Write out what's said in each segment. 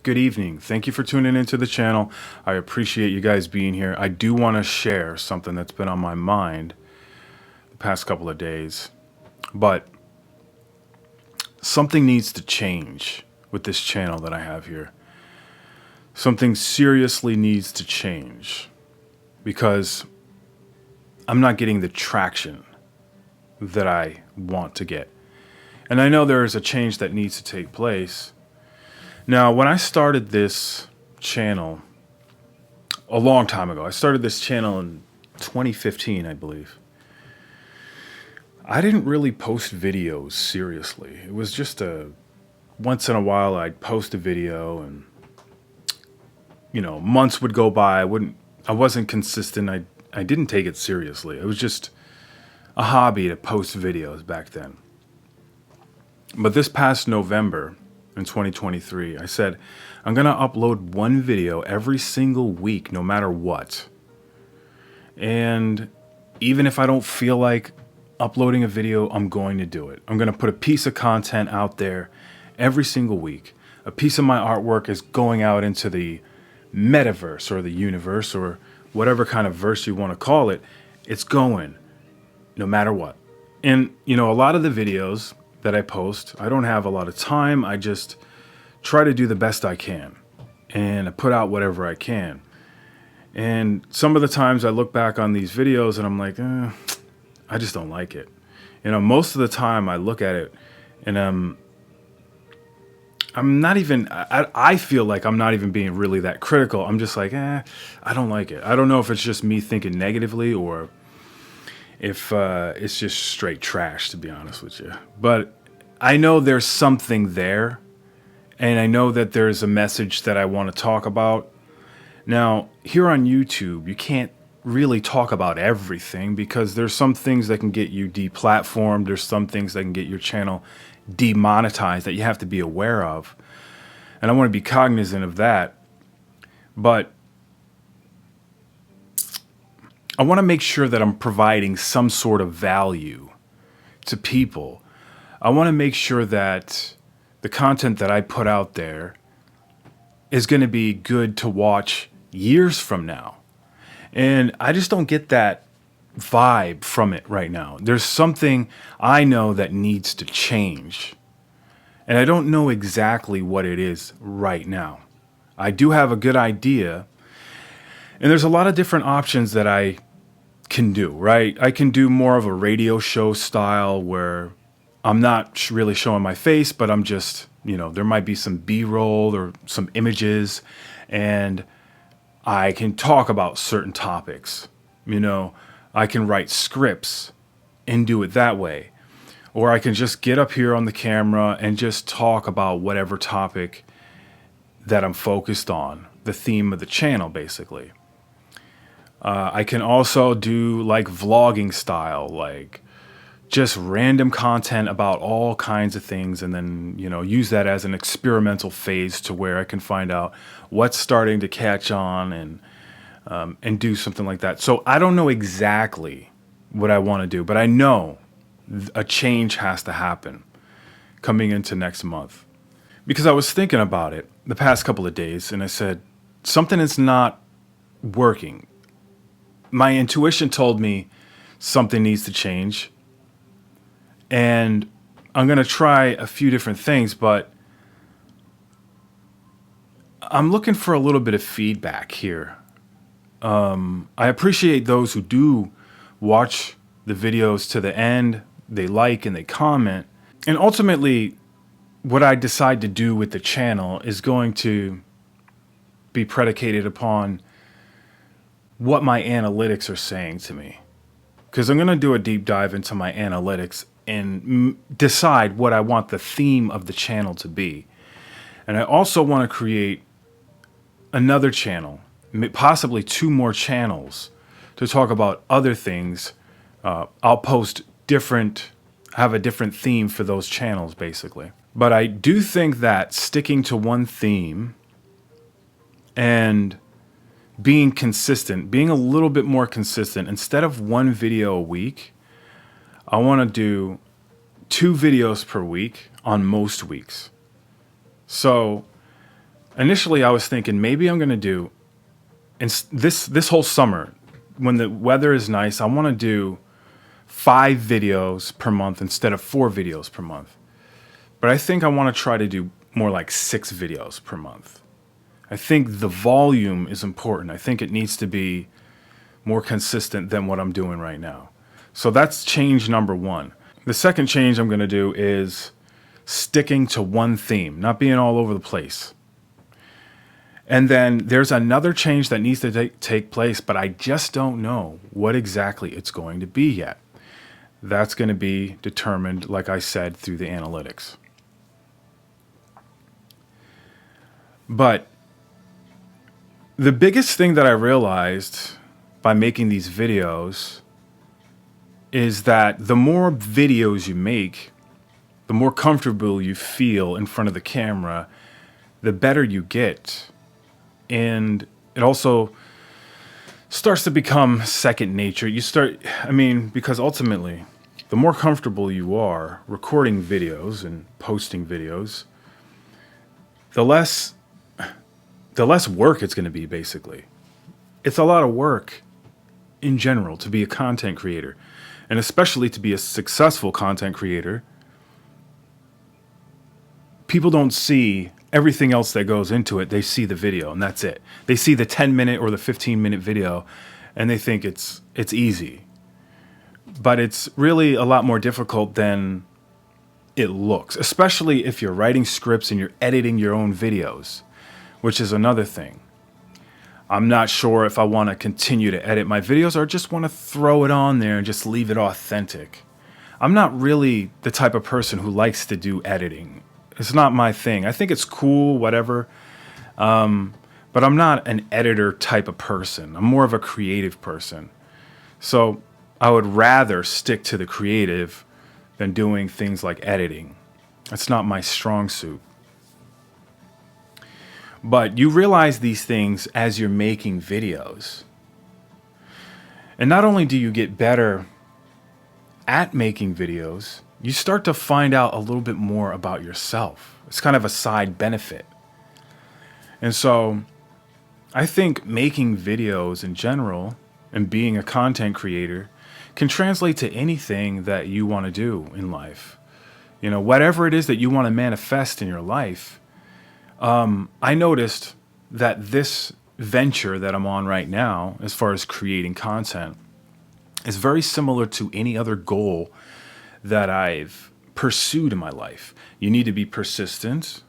good evening. Thank you for tuning into the channel. I appreciate you guys being here. I do want to share something that's been on my mind the past couple of days, but something needs to change with this channel that I have here. Something seriously needs to change because I'm not getting the traction that I want to get. And I know there is a change that needs to take place. Now, when I started this channel a long time ago, I started this channel in 2015, I believe. I didn't really post videos seriously. It was just once in a while I'd post a video and, months would go by. I wasn't consistent. I didn't take it seriously. It was just a hobby to post videos back then. But this past November in 2023, I said, I'm going to upload one video every single week, no matter what. And even if I don't feel like uploading a video, I'm going to do it. I'm going to put a piece of content out there every single week. A piece of my artwork is going out into the metaverse or the universe or whatever kind of verse you want to call it. It's going no matter what. And, a lot of the videos that I post, I don't have a lot of time. I just try to do the best I can and I put out whatever I can. And some of the times I look back on these videos and I'm like, I just don't like it. Most of the time I look at it and I'm not even, I feel like I'm not even being really that critical. I'm just like, I don't like it. I don't know if it's just me thinking negatively or if it's just straight trash, to be honest with you. But I know there's something there, and I know that there's a message that I want to talk about. Now, here on YouTube, you can't really talk about everything because there's some things that can get you deplatformed. There's some things that can get your channel demonetized that you have to be aware of. And I want to be cognizant of that. But I want to make sure that I'm providing some sort of value to people. I want to make sure that the content that I put out there is going to be good to watch years from now. And I just don't get that vibe from it right now. There's something I know that needs to change. And I don't know exactly what it is right now. I do have a good idea. And there's a lot of different options that I can do, right? I can do more of a radio show style where I'm not really showing my face, but I'm just, there might be some B-roll or some images and I can talk about certain topics. I can write scripts and do it that way. Or I can just get up here on the camera and just talk about whatever topic that I'm focused on, the theme of the channel, basically. I can also do like vlogging style, like just random content about all kinds of things and then, use that as an experimental phase to where I can find out what's starting to catch on and do something like that. So I don't know exactly what I want to do, but I know a change has to happen coming into next month. Because I was thinking about it the past couple of days and I said, something is not working. My intuition told me something needs to change. And I'm going to try a few different things, but I'm looking for a little bit of feedback here. I appreciate those who do watch the videos to the end. They like and they comment. And ultimately, what I decide to do with the channel is going to be predicated upon what my analytics are saying to me. Because I'm going to do a deep dive into my analytics and decide what I want the theme of the channel to be. And I also want to create another channel, possibly two more channels to talk about other things. I'll post have a different theme for those channels, basically. But I do think that sticking to one theme and being consistent, being a little bit more consistent, instead of one video a week, I want to do 2 videos per week on most weeks. So Initially, I was thinking maybe I'm going to do, and this whole summer, when the weather is nice, I want to do 5 videos per month instead of 4 videos per month. But I think I want to try to do more like 6 videos per month. I think the volume is important. I think it needs to be more consistent than what I'm doing right now. So that's change number one. The second change I'm going to do is sticking to one theme, not being all over the place. And then there's another change that needs to take place, but I just don't know what exactly it's going to be yet. That's going to be determined, like I said, through the analytics. But the biggest thing that I realized by making these videos is that the more videos you make, the more comfortable you feel in front of the camera, the better you get. And it also starts to become second nature. Because ultimately, the more comfortable you are recording videos and posting videos, the less work it's going to be, basically. It's a lot of work in general to be a content creator, and especially to be a successful content creator. People don't see everything else that goes into it. They see the video and that's it. They see the 10-minute or the 15-minute video and they think it's easy. But it's really a lot more difficult than it looks, especially if you're writing scripts and you're editing your own videos, which is another thing. I'm not sure if I want to continue to edit my videos or just want to throw it on there and just leave it authentic. I'm not really the type of person who likes to do editing. It's not my thing. I think it's cool, whatever. But I'm not an editor type of person. I'm more of a creative person. So I would rather stick to the creative than doing things like editing. That's not my strong suit. But you realize these things as you're making videos. And not only do you get better at making videos, you start to find out a little bit more about yourself. It's kind of a side benefit. And so I think making videos in general and being a content creator can translate to anything that you want to do in life. Whatever it is that you want to manifest in your life. I noticed that this venture that I'm on right now, as far as creating content, is very similar to any other goal that I've pursued in my life. You need to be persistent.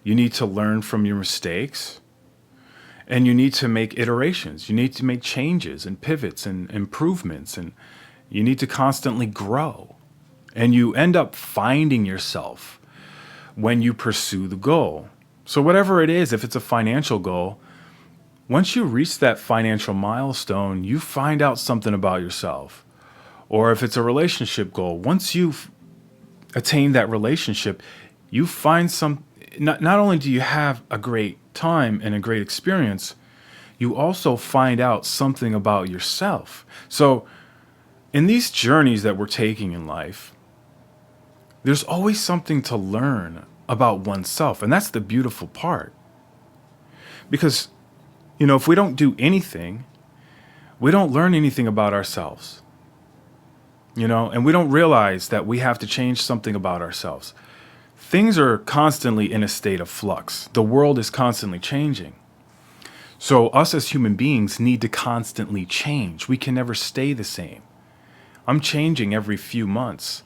You need to learn from your mistakes. And you need to make iterations. You need to make changes and pivots and improvements. And you need to constantly grow. And you end up finding yourself when you pursue the goal. So whatever it is, if it's a financial goal, once you reach that financial milestone, you find out something about yourself. Or if it's a relationship goal, once you've attained that relationship, you find not only do you have a great time and a great experience, you also find out something about yourself. So in these journeys that we're taking in life, there's always something to learn about oneself. And that's the beautiful part. Because, if we don't do anything, we don't learn anything about ourselves. And we don't realize that we have to change something about ourselves. Things are constantly in a state of flux. The world is constantly changing. So us as human beings need to constantly change. We can never stay the same. I'm changing every few months.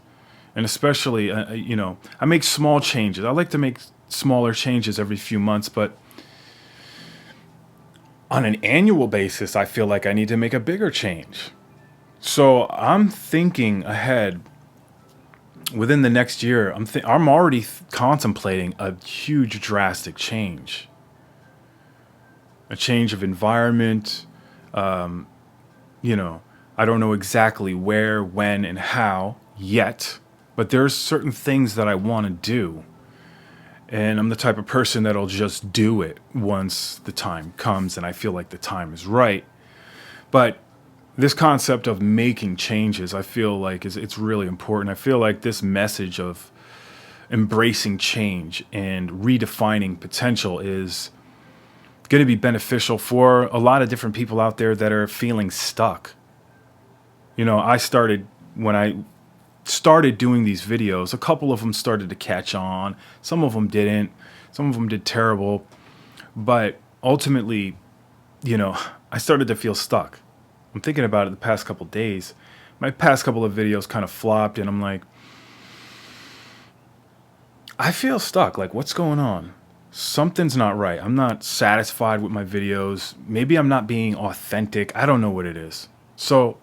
And especially, I make small changes. I like to make smaller changes every few months, but on an annual basis, I feel like I need to make a bigger change. So I'm thinking ahead. Within the next year, I'm already contemplating a huge, drastic change. A change of environment. I don't know exactly where, when, and how yet, but there's certain things that I want to do. And I'm the type of person that'll just do it once the time comes and I feel like the time is right. But this concept of making changes, I feel like it's really important. I feel like this message of embracing change and redefining potential is going to be beneficial for a lot of different people out there that are feeling stuck. You know, when I started doing these videos, a couple of them started to catch on. Some of them didn't. Some of them did terrible. But ultimately, you know, I started to feel stuck. I'm thinking about it the past couple of days. My past couple of videos kind of flopped, and I'm like, I feel stuck. Like, what's going on? Something's not right. I'm not satisfied with my videos. Maybe I'm not being authentic. I don't know what it is. So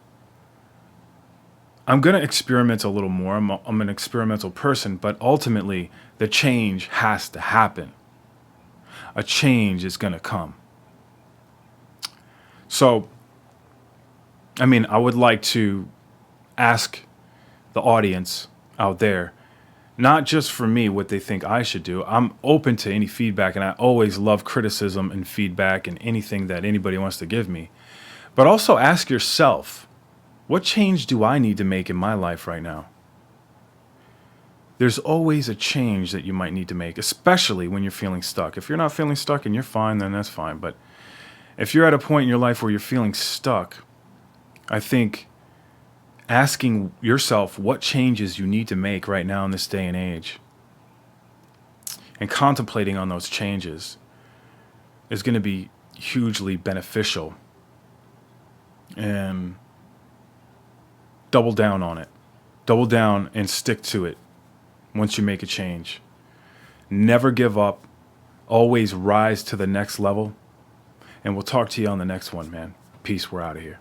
I'm going to experiment a little more. I'm an experimental person, but ultimately the change has to happen. A change is going to come. So, I mean, I would like to ask the audience out there, not just for me, what they think I should do. I'm open to any feedback, and I always love criticism and feedback and anything that anybody wants to give me. But also ask yourself, what change do I need to make in my life right now? There's always a change that you might need to make, especially when you're feeling stuck. If you're not feeling stuck and you're fine, then that's fine. But if you're at a point in your life where you're feeling stuck, I think asking yourself what changes you need to make right now in this day and age and contemplating on those changes is going to be hugely beneficial. And double down on it. Double down and stick to it once you make a change. Never give up. Always rise to the next level. And we'll talk to you on the next one, man. Peace. We're out of here.